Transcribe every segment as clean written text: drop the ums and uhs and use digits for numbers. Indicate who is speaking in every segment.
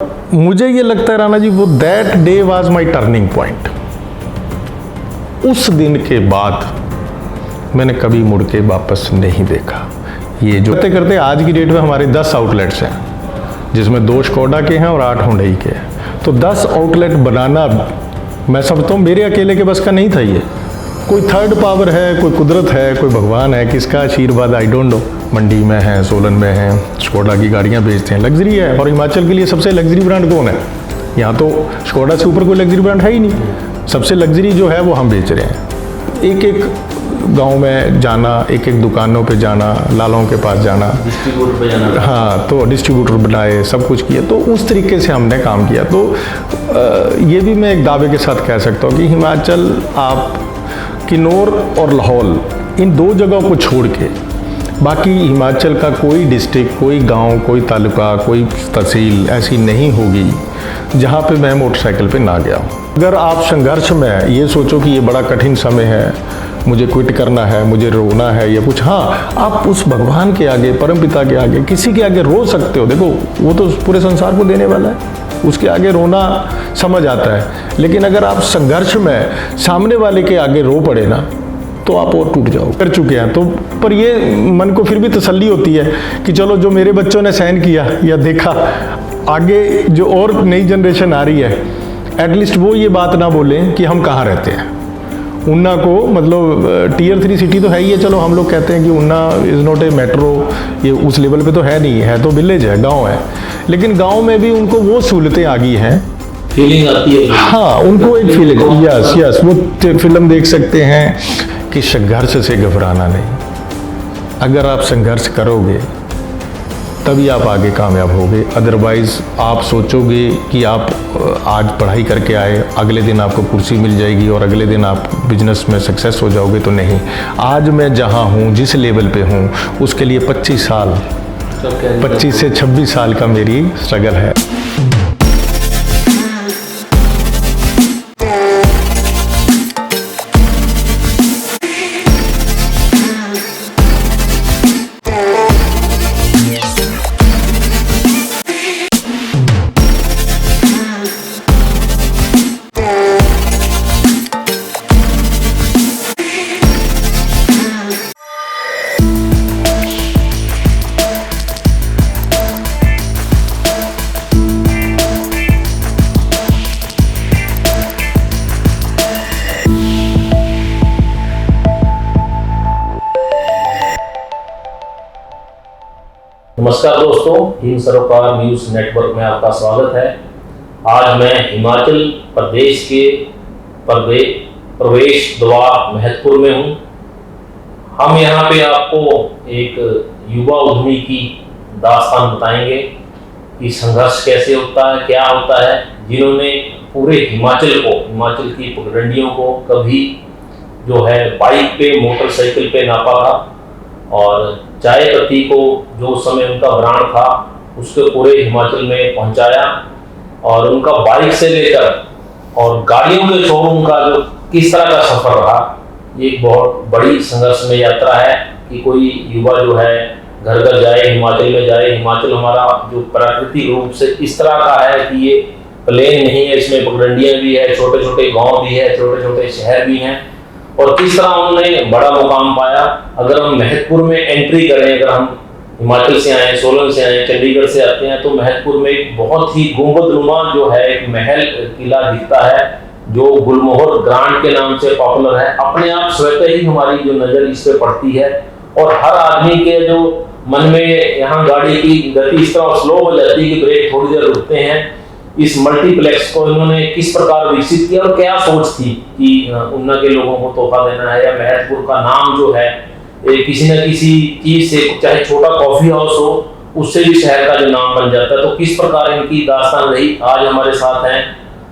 Speaker 1: मुझे ये लगता है राणा जी, वो that day was my turning point. उस दिन के बाद मैंने कभी मुड़ के वापस नहीं देखा। ये जो करते करते आज की डेट में हमारे 10 आउटलेट्स हैं, जिसमें 2 स्कोडा के हैं और 8 हुंडई के हैं। तो 10 आउटलेट बनाना मैं समझता हूँ मेरे अकेले के बस का नहीं था। ये कोई थर्ड पावर है, कोई कुदरत है, कोई भगवान है, किसका आशीर्वाद आई डोंट नो। मंडी में हैं, सोलन में हैं, स्कोडा की गाड़ियाँ बेचते हैं, लग्जरी है। और हिमाचल के लिए सबसे लग्जरी ब्रांड कौन है? यहाँ तो स्कोडा से ऊपर कोई लग्जरी ब्रांड है ही नहीं। सबसे लग्जरी जो है वो हम बेच रहे हैं। एक एक गांव में जाना, एक एक दुकानों पे जाना, लालों के पास जाना,
Speaker 2: डिस्ट्रीब्यूटर पे जाना।
Speaker 1: हाँ, तो डिस्ट्रीब्यूटर बनाए, सब कुछ किया। तो उस तरीके से हमने काम किया। तो ये भी मैं एक दावे के साथ कह सकता हूँ कि हिमाचल, आप किन्नौर और लाहौल, इन 2 जगहों को छोड़ के बाकी हिमाचल का कोई डिस्ट्रिक्ट, कोई गांव, कोई तालुका, कोई तहसील ऐसी नहीं होगी जहां पे मैं मोटरसाइकिल पे ना गया हूं। अगर आप संघर्ष में ये सोचो कि ये बड़ा कठिन समय है, मुझे क्विट करना है, मुझे रोना है या कुछ, हाँ, आप उस भगवान के आगे, परमपिता के आगे, किसी के आगे रो सकते हो। देखो, वो तो पूरे संसार को देने वाला है, उसके आगे रोना समझ आता है। लेकिन अगर आप संघर्ष में सामने वाले के आगे रो पड़े ना, तो आप और टूट जाओ। कर चुके हैं तो, पर ये मन को फिर भी तसल्ली होती है कि चलो, जो मेरे बच्चों ने सहन किया या देखा, आगे जो और नई जनरेशन आ रही है, एटलीस्ट वो ये बात ना बोलें कि हम कहाँ रहते हैं। ऊना को, मतलब टियर 3 सिटी तो है ही है, चलो हम लोग कहते हैं कि Una is not a metro, ये उस लेवल पे तो है नहीं है, तो विलेज है, गांव है। लेकिन गांव में भी उनको वो सहूलतें आ गई हैं,
Speaker 2: फीलिंग आती है।
Speaker 1: हाँ, उनको एक फीलिंग, यस, वो फिल्म देख सकते हैं कि संघर्ष से घबराना नहीं। अगर आप संघर्ष करोगे तभी आप आगे कामयाब होगे। अदरवाइज़ आप सोचोगे कि आप आज पढ़ाई करके आए, अगले दिन आपको कुर्सी मिल जाएगी और अगले दिन आप बिजनेस में सक्सेस हो जाओगे, तो नहीं। आज मैं जहाँ हूँ, जिस लेवल पे हूँ, उसके लिए 25 से 26 साल का मेरी स्ट्रगल है।
Speaker 2: नमस्कार दोस्तों, हिंद सरोकार न्यूज नेटवर्क में आपका स्वागत है। आज मैं हिमाचल प्रदेश के प्रवेश द्वार महतपुर में हूँ। हम यहाँ पे आपको एक युवा उद्यमी की दास्तान बताएंगे कि संघर्ष कैसे होता है, क्या होता है, जिन्होंने पूरे हिमाचल की पगडंडियों को कभी जो है बाइक पे, मोटरसाइकिल पे नापा था, और चाय पत्ती को जो उस समय उनका ब्रांड था उसको पूरे हिमाचल में पहुंचाया। और उनका बाइक से लेकर और गाड़ियों के शोरूम का जो किस तरह का सफर रहा, ये एक बहुत बड़ी संघर्ष में यात्रा है कि कोई युवा जो है घर घर जाए, हिमाचल में जाए। हिमाचल हमारा जो प्राकृतिक रूप से इस तरह का है कि ये प्लेन नहीं है, इसमें पगडंडियां भी है, छोटे छोटे गाँव भी है, छोटे छोटे शहर भी हैं। और किस तरह उन्होंने बड़ा मुकाम पाया। अगर हम महतपुर में एंट्री करें, अगर हम हिमाचल से आए, सोलन से आए, चंडीगढ़ से आते हैं, तो महतपुर में एक बहुत ही गुंबदनुमा जो है एक महल किला दिखता है, जो गुलमोहर ग्रांड के नाम से पॉपुलर है। अपने आप स्वतः ही हमारी जो नज़र इस पे पड़ती है, और हर आदमी के जो मन में यहाँ गाड़ी की गति इस तरह स्लो हो जाती है कि ब्रेक थोड़ी देर रुकते हैं। इस मल्टीप्लेक्स को इन्होंने किस प्रकार विकसित किया और क्या सोच थी कि ऊना के लोगों को तोहफा देना है, या महतपुर का नाम जो है किसी न किसी चीज से, चाहे छोटा कॉफी हाउस हो, उससे भी शहर का जो नाम बन जाता है। तो किस प्रकार इनकी दास्तान रही। आज हमारे साथ हैं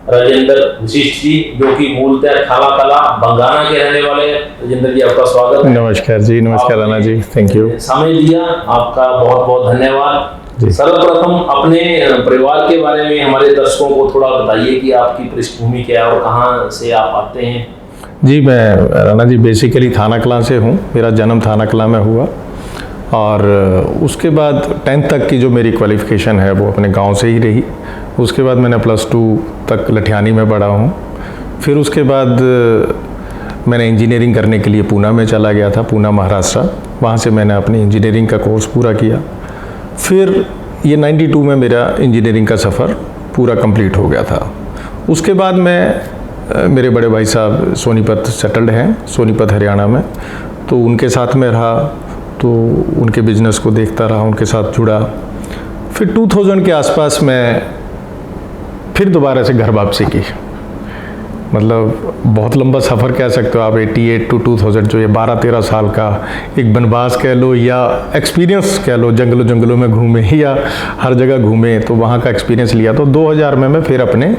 Speaker 2: राजेंद्र वशिष्ठ जी, जो कि मूलतः थाना कला बंगाना के रहने वाले हैं। राजेंद्र जी, आपका स्वागत है।
Speaker 1: नमस्कार जी, नमस्कार राणा जी, थैंक यू।
Speaker 2: समय दिया, आपका बहुत बहुत धन्यवाद। सर्वप्रथम अपने परिवार के बारे में हमारे दर्शकों को थोड़ा बताइए कि आपकी पृष्ठभूमि क्या है और कहाँ से आप आते हैं।
Speaker 1: जी, मैं राणा जी बेसिकली थाना कलां से हूँ। मेरा जन्म थाना कलां में हुआ और उसके बाद 10th तक की जो मेरी क्वालिफ़िकेशन है वो अपने गांव से ही रही। उसके बाद मैंने +2 तक लठियानी में पढ़ा हूँ। फिर उसके बाद मैंने इंजीनियरिंग करने के लिए पूना में चला गया था, पूना महाराष्ट्र। वहाँ से मैंने अपनी इंजीनियरिंग का कोर्स पूरा किया। फिर ये 92 में मेरा इंजीनियरिंग का सफ़र पूरा कंप्लीट हो गया था। उसके बाद मेरे बड़े भाई साहब सोनीपत सेटल्ड हैं, सोनीपत हरियाणा में, तो उनके साथ में रहा, तो उनके बिजनेस को देखता रहा, उनके साथ जुड़ा। फिर 2000 के आसपास मैं फिर दोबारा से घर वापसी की। मतलब बहुत लंबा सफ़र कह सकते हो आप, 88 to 2000 जो ये 12-13 साल का एक वनवास कह लो या एक्सपीरियंस कह लो, जंगलों में घूमे या हर जगह घूमे, तो वहाँ का एक्सपीरियंस लिया। तो 2000 में मैं फिर अपने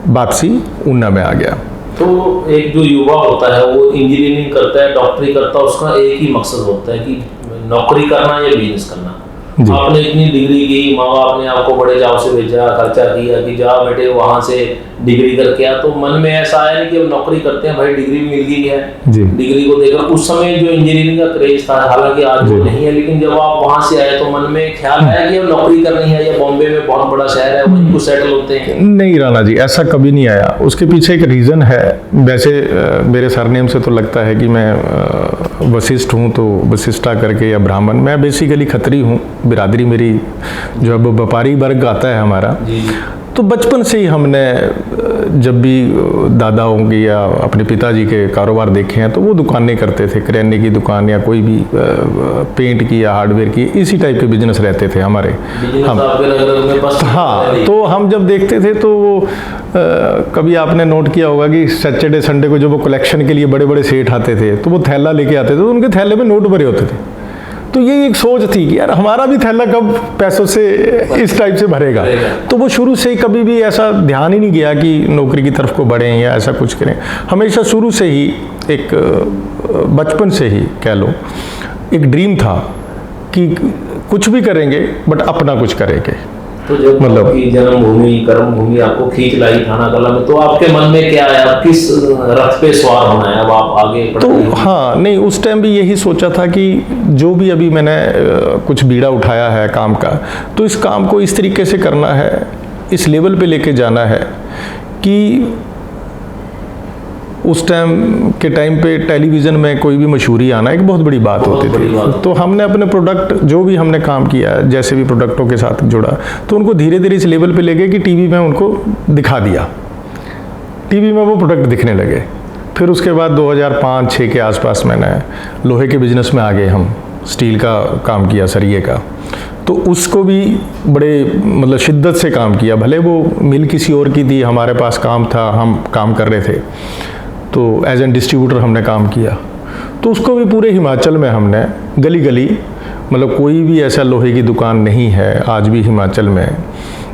Speaker 1: वापसी ऊना में आ गया।
Speaker 2: तो एक जो युवा होता है वो इंजीनियरिंग करता है, डॉक्टरी करता है, उसका एक ही मकसद होता है कि नौकरी करना या बिजनेस करना। आपने इतनी डिग्री की, माँ बाप ने आपको बड़े जाव से भेजा, खर्चा किया कि जा बेटे वहाँ से डिग्री करके आ, तो मन में ऐसा आया नहीं कि अब नौकरी करते हैं, भाई डिग्री मिल गई है, डिग्री को देखकर उस समय जो इंजीनियरिंग का क्रेज था, हालांकि आज वो नहीं है, लेकिन जब आप वहाँ से आए तो मन में ख्याल आया कि अब नौकरी करनी है या बॉम्बे में बहुत बड़ा शहर है वहीं को सेटल होते हैं? नहीं
Speaker 1: राणा जी, ऐसा कभी नहीं आया। उसके पीछे एक रीज़न है। वैसे मेरे सरनेम से तो लगता है कि मैं वशिष्ठ हूँ, तो वशिष्ठा करके या ब्राह्मण। मैं बेसिकली खत्री हूँ, बिरादरी मेरी जो अब व्यापारी वर्ग आता है हमारा। तो बचपन से ही हमने जब भी दादाओं की या अपने पिताजी के कारोबार देखे हैं तो वो दुकानें करते थे, किराने की दुकान या कोई भी पेंट की या हार्डवेयर की, इसी टाइप के बिजनेस रहते थे हमारे। हम हाँ, तो हम जब देखते थे तो वो कभी आपने नोट किया होगा कि सैटरडे संडे को जब वो कलेक्शन के लिए बड़े बड़े सेठ आते थे तो वो थैला लेके आते थे, तो उनके थैले में नोट भरे होते थे। तो ये एक सोच थी कि यार हमारा भी थैला कब पैसों से इस टाइप से भरेगा। तो वो शुरू से ही कभी भी ऐसा ध्यान ही नहीं गया कि नौकरी की तरफ को बढ़ें या ऐसा कुछ करें। हमेशा शुरू से ही एक बचपन से ही कह लो एक ड्रीम था कि कुछ भी करेंगे बट अपना कुछ करेंगे।
Speaker 2: तो जब आपकी जन्मभूमि कर्मभूमि आपको खींच लाई थाना कला में, तो आपके मन में क्या आया, किस रथ पे सवार होना है, अब आप आगे
Speaker 1: तो हाँ नहीं, उस टाइम भी यही सोचा था कि जो भी अभी मैंने कुछ बीड़ा उठाया है काम का, तो इस काम को इस तरीके से करना है, इस लेवल पे लेके जाना है कि उस के टाइम पे टेलीविज़न में कोई भी मशहूरी आना एक बहुत बड़ी बात होती थी। तो हमने अपने प्रोडक्ट जो भी हमने काम किया, जैसे भी प्रोडक्टों के साथ जुड़ा, तो उनको धीरे धीरे इस लेवल पे ले गए कि टीवी में उनको दिखा दिया, टीवी में वो प्रोडक्ट दिखने लगे। फिर उसके बाद 2005-06 के आसपास मैंने लोहे के बिजनेस में आ गए, हम स्टील का काम किया, सरिये का। तो उसको भी बड़े मतलब शिद्दत से काम किया, भले वो मिल किसी और की थी, हमारे पास काम था, हम काम कर रहे थे। तो एज एन डिस्ट्रीब्यूटर हमने काम किया। तो उसको भी पूरे हिमाचल में हमने गली गली, मतलब कोई भी ऐसा लोहे की दुकान नहीं है आज भी हिमाचल में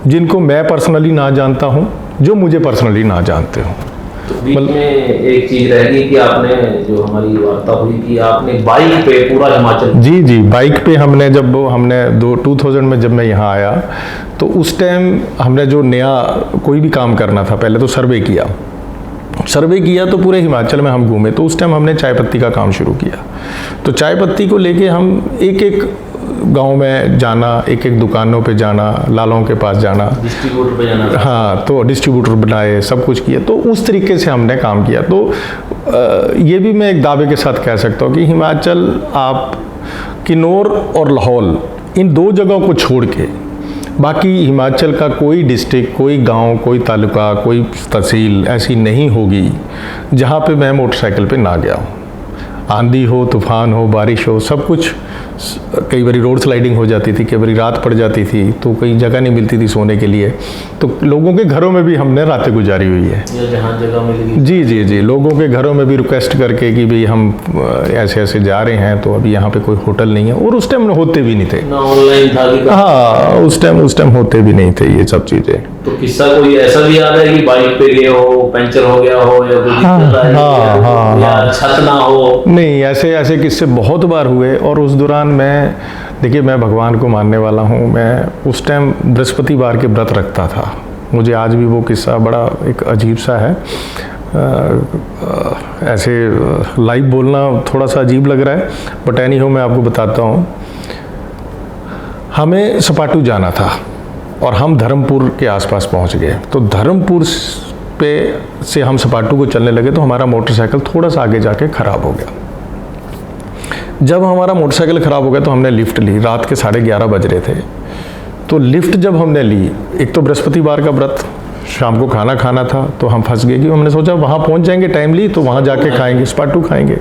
Speaker 1: जिनको मैं पर्सनली ना जानता हूँ, जो मुझे पर्सनली ना जानते हो।
Speaker 2: तो बीच में एक चीज रह गई कि आपने जो हमारी वार्ता हुई कि आपने बाइक पे पूरा हिमाचल।
Speaker 1: जी, बाइक पे हमने 2000 में जब मैं यहाँ आया तो उस टाइम हमने जो नया कोई भी काम करना था, पहले तो सर्वे किया तो पूरे हिमाचल में हम घूमे। तो उस टाइम हमने चाय पत्ती का काम शुरू किया। तो चाय पत्ती को लेके हम एक गांव में जाना, एक दुकानों पे जाना, लालों के पास जाना,
Speaker 2: डिस्ट्रीब्यूटर पे जाना।
Speaker 1: हाँ, तो डिस्ट्रीब्यूटर बनाए, सब कुछ किया। तो उस तरीके से हमने काम किया। तो ये भी मैं एक दावे के साथ कह सकता हूँ कि हिमाचल, आप किन्नौर और लाहौल, इन 2 जगहों को छोड़ के बाकी हिमाचल का कोई डिस्ट्रिक्ट, कोई गांव, कोई तालुका, कोई तहसील ऐसी नहीं होगी जहाँ पे मैं मोटरसाइकिल पे ना गया हूँ। आंधी हो, तूफान हो, बारिश हो, सब कुछ। कई बार रोड स्लाइडिंग हो जाती थी, कई बार रात पड़ जाती थी, तो कहीं जगह नहीं मिलती थी सोने के लिए, तो लोगों के घरों में भी हमने रातें गुजारी हुई है।
Speaker 2: जहाँ जगह मिलेगी।
Speaker 1: जी, लोगों के घरों में भी रिक्वेस्ट करके कि भाई हम ऐसे ऐसे जा रहे हैं, तो अभी यहाँ पे कोई होटल नहीं है। और उस टाइम होते भी नहीं थे
Speaker 2: ना, ऑनलाइन था।
Speaker 1: हाँ, उस टाइम होते भी नहीं थे ये सब चीज़ें।
Speaker 2: तो किस्सा कोई ऐसा भी याद है कि बाइक पे गए हो, पंचर हो गया हो, या कोई छत ना हो? नहीं, ऐसे किस्से बहुत बार हुए। और उस दौरान देखिए मैं भगवान को मानने वाला हूँ। मैं उस टाइम बृहस्पतिवार के व्रत रखता था। मुझे आज भी वो किस्सा बड़ा एक अजीब सा है। ऐसे लाइव बोलना थोड़ा सा अजीब लग रहा है, बट एनी हो मैं आपको बताता हूँ। हमें सपाटू जाना था
Speaker 1: और हम धर्मपुर के आसपास पहुंच गए। तो धर्मपुर पे से हम सपाटू को चलने लगे तो हमारा मोटरसाइकिल थोड़ा सा आगे जाके ख़राब हो गया। जब हमारा मोटरसाइकिल ख़राब हो गया तो हमने लिफ्ट ली, रात के 11:30 बज रहे थे। तो लिफ्ट जब हमने ली, एक तो बृहस्पतिवार का व्रत, शाम को खाना खाना था, तो हम फंस गए कि हमने सोचा वहाँ पहुँच जाएंगे टाइमली तो वहाँ जाके खाएंगे, सपाटू खाएंगे।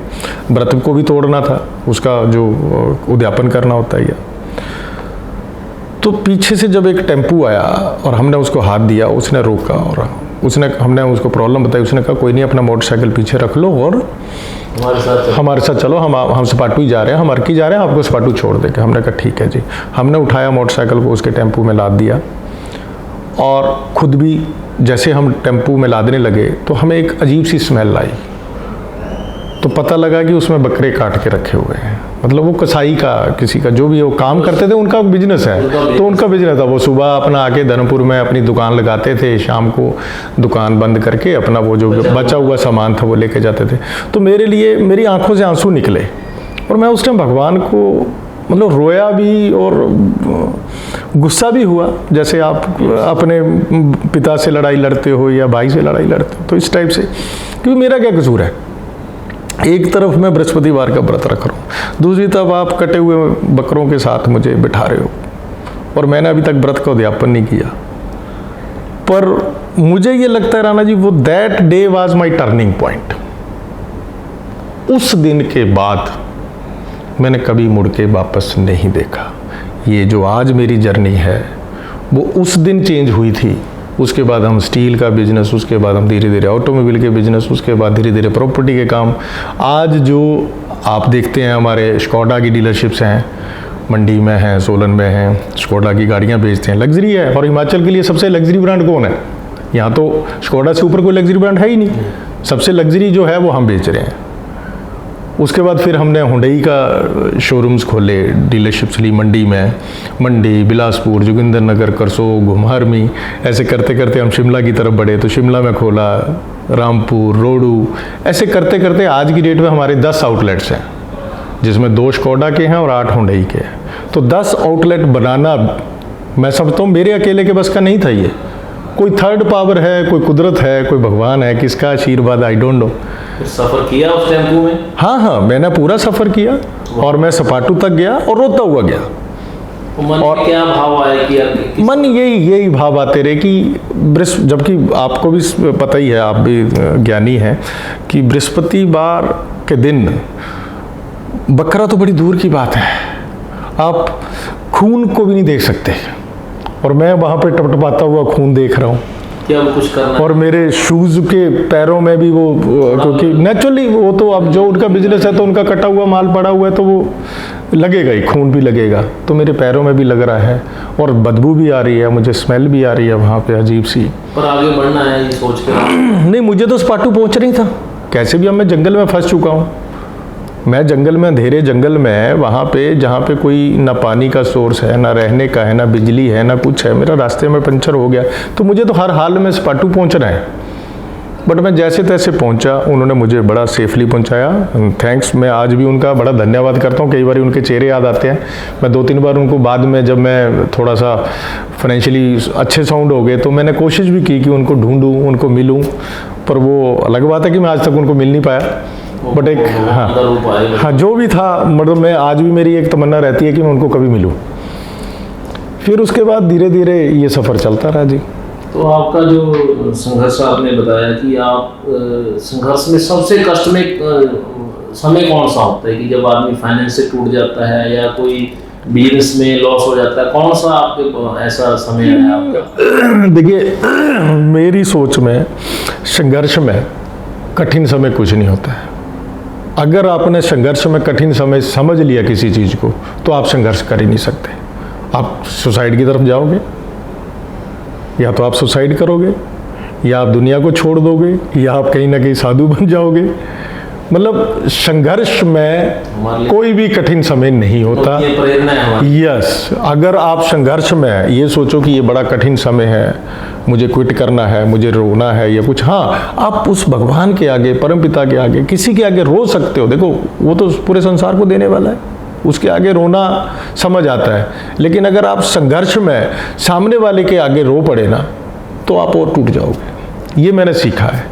Speaker 1: व्रत को भी तोड़ना था, उसका जो उद्यापन करना होता है। तो पीछे से जब एक टेम्पू आया और हमने उसको हाथ दिया, उसने रोका और हमने उसको प्रॉब्लम बताई। उसने कहा कोई नहीं, अपना मोटरसाइकिल पीछे रख लो और हमारे साथ चलो, हम सपाटू ही जा रहे हैं, हम अर्की जा रहे हैं, आपको सपाटू छोड़ देंगे। हमने कहा ठीक है जी। हमने उठाया मोटरसाइकिल को, उसके टेम्पू में लाद दिया और खुद भी जैसे हम टेम्पू में लादने लगे तो हमें एक अजीब सी स्मेल आई। तो पता लगा कि उसमें बकरे काट के रखे हुए हैं। मतलब वो कसाई का, किसी का, जो भी वो काम करते थे, उनका बिजनेस है। तो उनका बिजनेस था, वो सुबह अपना आके धर्मपुर में अपनी दुकान लगाते थे, शाम को दुकान बंद करके अपना वो जो बचा हुआ सामान था वो लेके जाते थे। तो मेरे लिए, मेरी आंखों से आंसू निकले और मैं उस टाइम भगवान को मतलब रोया भी और गुस्सा भी हुआ, जैसे आप अपने पिता से लड़ाई लड़ते हो या भाई से लड़ाई लड़ते हो। तो इस टाइप से, क्योंकि मेरा क्या कसूर है? एक तरफ मैं बृहस्पतिवार का व्रत रख रहा हूँ, दूसरी तरफ आप कटे हुए बकरों के साथ मुझे बिठा रहे हो और मैंने अभी तक व्रत का उद्यापन नहीं किया। पर मुझे ये लगता है राणा जी, वो that day was my turning point. उस दिन के बाद मैंने कभी मुड़ के वापस नहीं देखा। ये जो आज मेरी जर्नी है वो उस दिन चेंज हुई थी। उसके बाद हम स्टील का बिजनेस, उसके बाद हम धीरे धीरे ऑटोमोबाइल के बिजनेस, उसके बाद धीरे धीरे प्रॉपर्टी के काम। आज जो आप देखते हैं हमारे स्कोडा की डीलरशिप्स हैं, मंडी में हैं, सोलन में हैं, स्कोडा की गाड़ियां बेचते हैं, लग्जरी है। और हिमाचल के लिए सबसे लग्जरी ब्रांड कौन है? यहाँ तो स्कोडा से ऊपर कोई लग्जरी ब्रांड है ही नहीं। सबसे लग्जरी जो है वो हम बेच रहे हैं। उसके बाद फिर हमने हुंडई का शोरूम्स खोले, डीलरशिप्स ली मंडी में, मंडी, बिलासपुर, जोगिंद्रनगर, करसोग, घुमारमी। ऐसे करते करते हम शिमला की तरफ बढ़े, तो शिमला में खोला, रामपुर, रोडू। ऐसे करते करते आज की डेट में हमारे 10 आउटलेट्स हैं, जिसमें 2 स्कोडा के हैं और 8 हुंडई के हैं। तो 10 आउटलेट बनाना मैं समझता हूँ मेरे अकेले के बस का नहीं था। ये कोई थर्ड पावर है, कोई कुदरत है, कोई भगवान है, किसका आशीर्वाद, आई डोंट नो।
Speaker 2: सफर किया उस टेम्पू में?
Speaker 1: हाँ, मैंने पूरा सफर किया और मैं सपाटू तक गया और रोता हुआ गया।
Speaker 2: तो मन में क्या भाव आया कि
Speaker 1: मन यही भाव आते रहे कि जबकि आपको भी पता ही है, आप भी ज्ञानी हैं, कि बृहस्पतिवार के दिन बकरा तो बड़ी दूर की बात है, आप खून को भी नहीं देख सकते। और मैं वहाँ पे टपटपाता हुआ खून देख रहा हूँ।
Speaker 2: क्या वो कुछ करना
Speaker 1: और मेरे शूज़ के पैरों में भी वो, क्योंकि नेचुरली वो तो अब जो उनका बिजनेस है तो उनका कटा हुआ माल पड़ा हुआ है तो वो लगेगा ही, खून भी लगेगा। तो मेरे पैरों में भी लग रहा है और बदबू भी आ रही है, मुझे स्मेल भी आ रही है वहाँ पे अजीब सी।
Speaker 2: पर आगे बढ़ना है ये सोच कर?
Speaker 1: नहीं, मुझे तो सपाटू पहुँच नहीं था। कैसे भी अब मैं जंगल में फंस चुका हूँ। मैं जंगल में, अंधेरे जंगल में, वहाँ पे जहाँ पे कोई ना पानी का सोर्स है, ना रहने का है, ना बिजली है, ना कुछ है। मेरा रास्ते में पंचर हो गया तो मुझे तो हर हाल में सपाटू पहुँचना है। बट मैं जैसे तैसे पहुँचा, उन्होंने मुझे बड़ा सेफली पहुँचाया। थैंक्स, मैं आज भी उनका बड़ा धन्यवाद करता हूँ। कई बार उनके चेहरे याद आते हैं। मैं 2-3 बार उनको बाद में, जब मैं थोड़ा सा फाइनेंशियली अच्छे साउंड हो गए, तो मैंने कोशिश भी की कि उनको ढूंढूं, उनको मिलूं। पर वो अलग बात है कि मैं आज तक उनको मिल नहीं पाया। बट एक हाँ, जो भी था, मतलब मैं आज भी, मेरी एक तमन्ना रहती है कि मैं उनको कभी मिलूं। फिर उसके बाद धीरे धीरे ये सफ़र चलता रहा जी।
Speaker 2: तो आपका जो संघर्ष आपने बताया कि आप संघर्ष में सबसे कष्ट में समय कौन सा होता है कि जब आदमी फाइनेंस से टूट जाता है या कोई बिजनेस में लॉस हो जाता है, कौन सा आपके ऐसा समय है आपका?
Speaker 1: देखिए, मेरी सोच में संघर्ष में कठिन समय कुछ नहीं होता है। अगर आपने संघर्ष में कठिन समय समझ लिया किसी चीज़ को, तो आप संघर्ष कर ही नहीं सकते। आप सुसाइड की तरफ जाओगे, या तो आप सुसाइड करोगे, या आप दुनिया को छोड़ दोगे, या आप कहीं ना कहीं साधु बन जाओगे। मतलब संघर्ष में कोई भी कठिन समय नहीं होता। यस, अगर आप संघर्ष में ये सोचो कि ये बड़ा कठिन समय है, मुझे क्विट करना है, मुझे रोना है या कुछ, हाँ, आप उस भगवान के आगे, परमपिता के आगे, किसी के आगे रो सकते हो। देखो, वो तो पूरे संसार को देने वाला है। उसके आगे रोना समझ आता है, लेकिन अगर आप संघर्ष में सामने वाले के आगे रो पड़े ना तो आप और टूट जाओगे। ये मैंने सीखा है।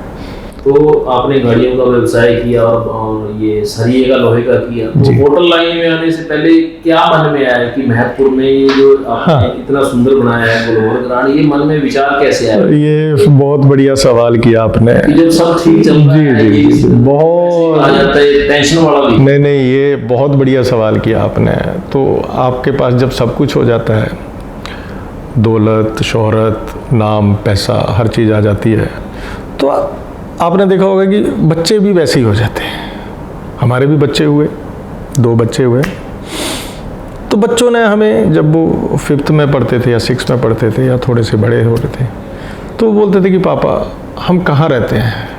Speaker 2: तो आपने गाड़ियों का व्यवसाय किया और ये सरिये का, लोहे का किया, तो होटल लाइन में आने से पहले क्या मन में आया कि महतपुर में ये जो आपने इतना सुंदर बनाया है ग्लोबल ग्रांड, ये मन में विचार कैसे आया?
Speaker 1: ये बहुत बढ़िया सवाल किया आपने।
Speaker 2: कि जब सब ठीक चल रहा है,
Speaker 1: जी, बहुत
Speaker 2: आ जाता है टेंशन वाला भी।
Speaker 1: नहीं, ये बहुत बढ़िया सवाल किया आपने। तो आपके पास जब सब कुछ हो जाता है, दौलत, शोहरत, नाम, पैसा, हर चीज़ आ जाती है, तो आपने देखा होगा कि बच्चे भी वैसे ही हो जाते हैं। हमारे भी बच्चे हुए, 2 बच्चे हुए। तो बच्चों ने हमें, जब वो 5th में पढ़ते थे या 6th में पढ़ते थे या थोड़े से बड़े हो रहे थे, तो वो बोलते थे कि पापा हम कहाँ रहते हैं?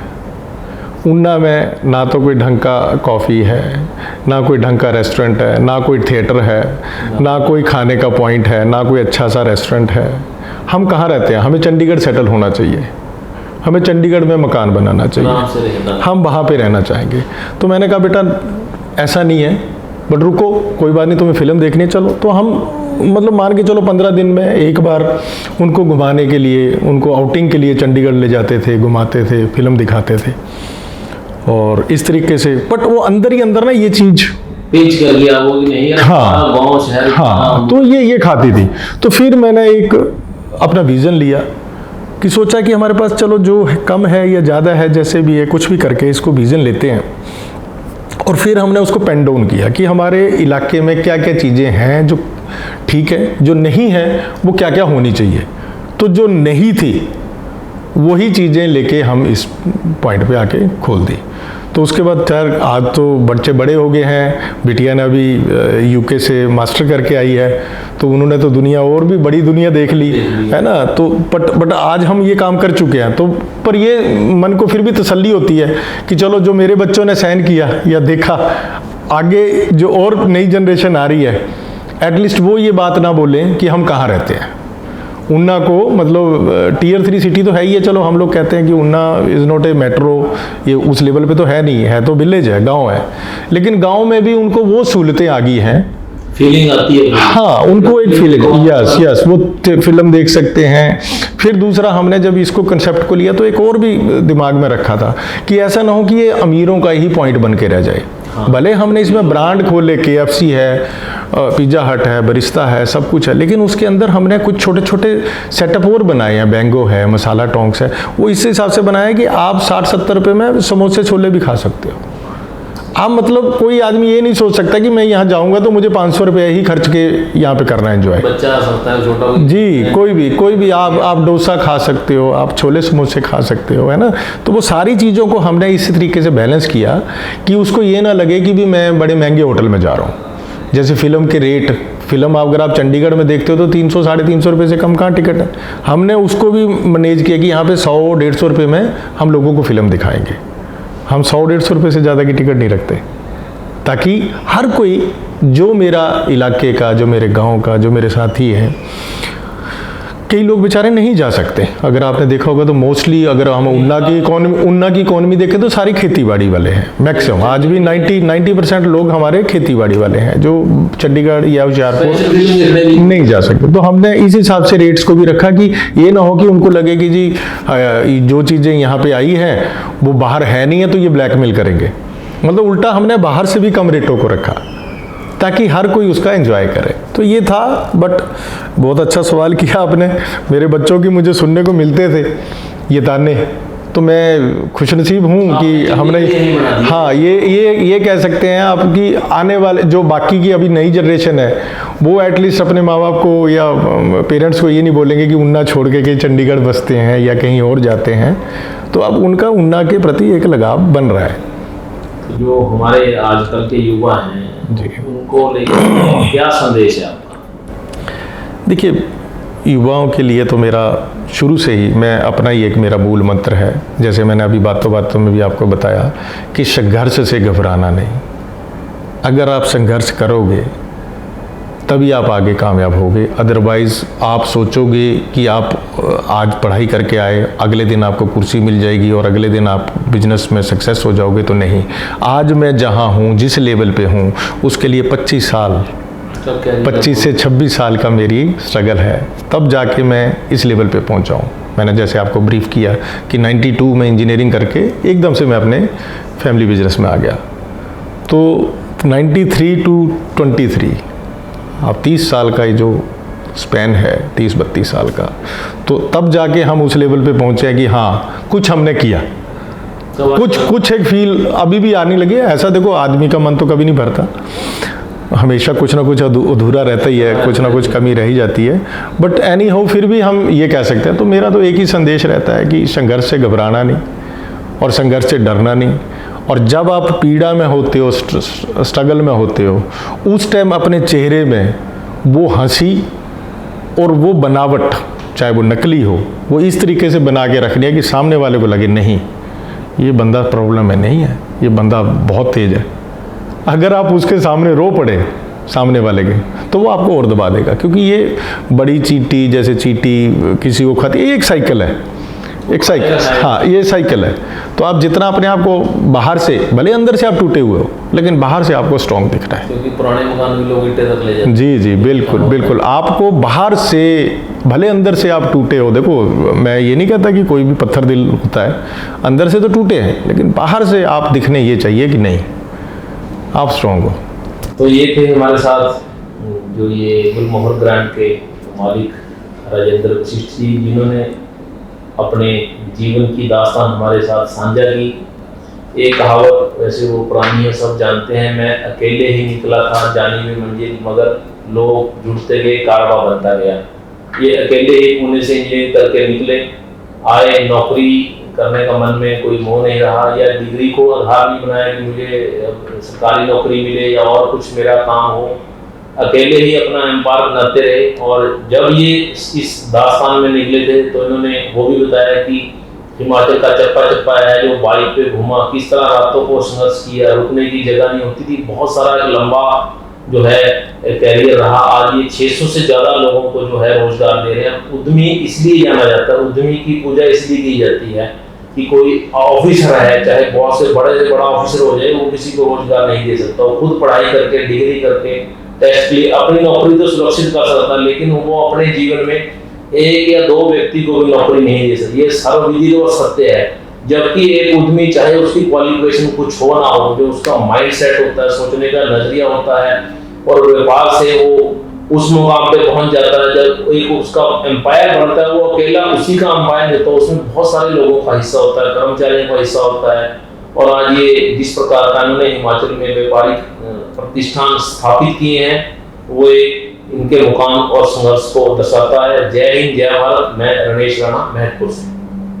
Speaker 1: ऊना में ना तो कोई ढंग का कॉफ़ी है, ना कोई ढंग का रेस्टोरेंट है, ना कोई थिएटर है, ना कोई खाने का पॉइंट है, ना कोई अच्छा सा रेस्टोरेंट है। हम कहाँ रहते हैं? हमें चंडीगढ़ सेटल होना चाहिए, हमें चंडीगढ़ में मकान बनाना चाहिए, हम वहाँ पे रहना चाहेंगे। तो मैंने कहा बेटा ऐसा नहीं है, बट रुको, कोई बात नहीं, तुम्हें फ़िल्म देखने चलो। तो हम मतलब मान के चलो 15 दिन में एक बार उनको घुमाने के लिए, उनको आउटिंग के लिए चंडीगढ़ ले जाते थे, घुमाते थे, फिल्म दिखाते थे। और इस तरीके से, बट वो अंदर ही अंदर ना ये चीज़
Speaker 2: पेच कर लिया वो कि नहीं,
Speaker 1: हाँ,
Speaker 2: गाँव शहर,
Speaker 1: हाँ, तो ये खाती थी। तो फिर मैंने एक अपना विज़न लिया कि सोचा कि हमारे पास चलो जो कम है या ज़्यादा है, जैसे भी है, कुछ भी करके इसको विज़न लेते हैं। और फिर हमने उसको पेन डाउन किया कि हमारे इलाके में क्या क्या चीज़ें हैं जो ठीक है, जो नहीं है वो क्या क्या होनी चाहिए। तो जो नहीं थी वही चीज़ें लेके हम इस पॉइंट पे आके खोल दी। तो उसके बाद यार आज तो बच्चे बड़े हो गए हैं, बिटिया ने अभी यूके से मास्टर करके आई है, तो उन्होंने तो दुनिया और भी बड़ी दुनिया देख ली है ना। तो बट आज हम ये काम कर चुके हैं, तो पर ये मन को फिर भी तसल्ली होती है कि चलो जो मेरे बच्चों ने सहन किया या देखा, आगे जो और नई जनरेशन आ रही है, एटलीस्ट वो ये बात ना बोलें कि हम कहाँ रहते हैं। ऊना को मतलब Tier 3 सिटी तो है ही है, चलो हम लोग कहते हैं कि Una is not a metro, ये उस लेवल पे तो है नहीं है, तो विलेज है, गांव है, लेकिन गांव में भी उनको वो सहूलतें आ गई हैं,
Speaker 2: फीलिंग आती है।
Speaker 1: हाँ, उनको एक फीलिंग, यस, वो फिल्म देख सकते हैं। फिर दूसरा, हमने जब इसको कंसेप्ट को लिया तो एक और भी दिमाग में रखा था कि ऐसा ना हो कि ये अमीरों का ही पॉइंट बन के रह जाए। भले हमने इसमें ब्रांड खोले, KFC है, पिज़्ज़ा हट है, बरिस्ता है, सब कुछ है, लेकिन उसके अंदर हमने कुछ छोटे छोटे सेटअप और बनाए हैं। बैंगो है, मसाला टोंक्स है, वो इस हिसाब से बनाया है कि आप 60-70 रुपये में समोसे छोले भी खा सकते हो। आप मतलब कोई आदमी ये नहीं सोच सकता कि मैं यहाँ जाऊँगा तो मुझे 500 रुपये ही खर्च के यहाँ पे करना है एंजॉय।
Speaker 2: बच्चा आ सकता है, छोटा
Speaker 1: जी, कोई भी आप डोसा खा सकते हो, आप छोले समोसे खा सकते हो, है ना। तो वो सारी चीज़ों को हमने इसी तरीके से बैलेंस किया कि उसको ये ना लगे कि भी मैं बड़े महंगे होटल में जा रहा हूँ। जैसे फिल्म के रेट, फिल्म अगर आप चंडीगढ़ में देखते हो तो 300-350 रुपये से कम कहाँ टिकट है। हमने उसको भी मैनेज किया कि यहाँ पे 100-150 रुपये में हम लोगों को फिल्म दिखाएंगे। हम 100-150 रुपये से ज़्यादा की टिकट नहीं रखते, ताकि हर कोई, जो मेरा इलाके का, जो मेरे गांव का, जो मेरे साथी हैं, कई लोग बेचारे नहीं जा सकते। अगर आपने देखा होगा तो मोस्टली अगर हम ऊना की इकोनॉमी देखें तो सारी खेती बाड़ी वाले हैं मैक्सिमम। आज भी 90% लोग हमारे खेती बाड़ी वाले हैं, जो चंडीगढ़ या होशियारपुर नहीं जा सकते। तो हमने इस हिसाब से रेट्स को भी रखा कि ये ना हो कि उनको लगे कि जी जो चीज़ें यहाँ पे आई हैं वो बाहर है नहीं है तो ये ब्लैकमेल करेंगे। मतलब उल्टा हमने बाहर से भी कम रेटों को रखा ताकि हर कोई उसका एंजॉय करे। तो ये था। बट बहुत अच्छा सवाल किया आपने। मेरे बच्चों की मुझे सुनने को मिलते थे ये ताने, तो मैं खुशनसीब हूँ कि हमने, हाँ, ये कह सकते हैं आप कि आने वाले जो बाकी की अभी नई जनरेशन है वो एटलीस्ट अपने माँ बाप को या पेरेंट्स को ये नहीं बोलेंगे कि ऊना छोड़ के कहीं चंडीगढ़ बसते हैं या कहीं और जाते हैं। तो अब उनका ऊना के प्रति एक लगाव बन रहा है।
Speaker 2: जो हमारे आजकल के युवा हैं
Speaker 1: जी,
Speaker 2: उनको लेकर क्या संदेश है आपका?
Speaker 1: देखिए, युवाओं के लिए तो मेरा शुरू से ही मैं अपना ही एक मेरा मूल मंत्र है, जैसे मैंने अभी बातों बातों में भी आपको बताया कि संघर्ष से घबराना नहीं। अगर आप संघर्ष करोगे तभी आप आगे कामयाब होगे। अदरवाइज़ आप सोचोगे कि आप आज पढ़ाई करके आए, अगले दिन आपको कुर्सी मिल जाएगी और अगले दिन आप बिजनेस में सक्सेस हो जाओगे, तो नहीं। आज मैं जहाँ हूँ, जिस लेवल पे हूँ, उसके लिए 25 साल 25 से 26 साल का मेरी स्ट्रगल है, तब जाके मैं इस लेवल पे पहुँचा हूँ। मैंने जैसे आपको ब्रीफ किया कि 92 में इंजीनियरिंग करके एकदम से मैं अपने फैमिली बिजनेस में आ गया। तो 93 टू 23, अब 30 साल का ये जो स्पैन है, 30-32 साल का, तो तब जाके हम उस लेवल पे पहुँचे कि हाँ कुछ हमने किया, कुछ एक फील अभी भी आने लगी है। ऐसा देखो, आदमी का मन तो कभी नहीं भरता, हमेशा कुछ ना कुछ अधूरा रहता ही है, कुछ ना कुछ कमी रह ही जाती है। बट एनी हो, फिर भी हम ये कह सकते हैं, तो मेरा तो एक ही संदेश रहता है कि संघर्ष से घबराना नहीं और संघर्ष से डरना नहीं। और जब आप पीड़ा में होते हो, स्ट्रगल में होते हो, उस टाइम अपने चेहरे में वो हंसी और वो बनावट, चाहे वो नकली हो, वो इस तरीके से बना के रखनी है कि सामने वाले को लगे नहीं ये बंदा प्रॉब्लम है, नहीं है ये बंदा बहुत तेज है। अगर आप उसके सामने रो पड़े सामने वाले के, तो वो आपको और दबा देगा, क्योंकि ये बड़ी चींटी जैसे चींटी किसी को खाती है, ये एक साइकिल है, एक साइकिल, हाँ ये साइकिल है। तो आप जितना अपने आप को बाहर से, भले अंदर से आप टूटे हुए हो, लेकिन बाहर से आपको स्ट्रॉन्ग दिख रहा है,
Speaker 2: क्योंकि पुराने मकान में लोग ईंटें रख ले जाते हैं।
Speaker 1: जी जी बिल्कुल बिल्कुल। आपको बाहर से, भले अंदर से आप टूटे हो, देखो मैं ये नहीं कहता कि कोई भी पत्थर दिल होता है, अंदर से तो टूटे हैं, लेकिन बाहर से आप दिखने ये चाहिए कि नहीं आप स्ट्रॉन्ग हो।
Speaker 2: तो ये थे हमारे साथ जो ये गुलमोहर ग्रांड के मालिक राजेंद्र वशिष्ठ जी, जिन्होंने अपने जीवन की दास्तान हमारे साथ साझा की। एक कहावत वैसे वो पुरानी है, सब जानते हैं, मैं अकेले ही निकला था जानी में मंजिल, मगर लोग जुड़ते गए कारवा बनता गया। ये अकेले ही पुणे से इंजीनियरिंग करके निकले, आए, नौकरी करने का मन में कोई मोह नहीं रहा, या डिग्री को आधार नहीं बनाया कि मुझे सरकारी नौकरी मिले या और कुछ मेरा काम हो। अकेले ही अपना एम्पायर बनाते रहे। और जब ये इस दास्तान में निकले थे, तो इन्होंने वो भी बताया कि हिमाचल का चप्पा चप्पा है जो बाइक पे घूमा, किस तरह रातों को संघर्ष किया, रुकने की जगह नहीं होती थी, बहुत सारा एक लंबा जो है कैरियर रहा। आज ये 600 से ज़्यादा लोगों को जो है रोजगार दे रहे हैं। उद्यमी इसलिए जाना जाता है, उद्यमी की पूजा इसलिए की जाती है कि कोई ऑफिसर है, चाहे बहुत से बड़ा ऑफिसर हो जाए, वो किसी को रोजगार नहीं दे सकता। वो खुद पढ़ाई करके, डिग्री करके, टेस्ट लिए अपनी नौकरी तो सुरक्षित कर सकता, लेकिन वो अपने जीवन में 1 या 2 व्यक्ति को भी नौकरी नहीं दे सकती। ये सर्वविदित और सत्य है। जबकि एक उद्यमी, चाहे उसकी क्वालिफिकेशन कुछ हो ना हो, जो उसका माइंड सेट होता है, सोचने का नजरिया होता है, और व्यापार से वो उस मुकाम पे पहुंच जाता है, जब एक उसका एम्पायर बनता है, वो अकेला उसी का एम्पायर नहीं होता, उसमें बहुत सारे लोगों का हिस्सा होता है, कर्मचारियों का हिस्सा होता है। और आज ये जिस प्रकार का इन्होंने हिमाचल में व्यापारिक प्रतिष्ठान स्थापित किए हैं, वो इनके मुकाम और संघर्ष को दर्शाता है। जय हिंद, जय भारत। मैं रणेश राणा, महतपुर से।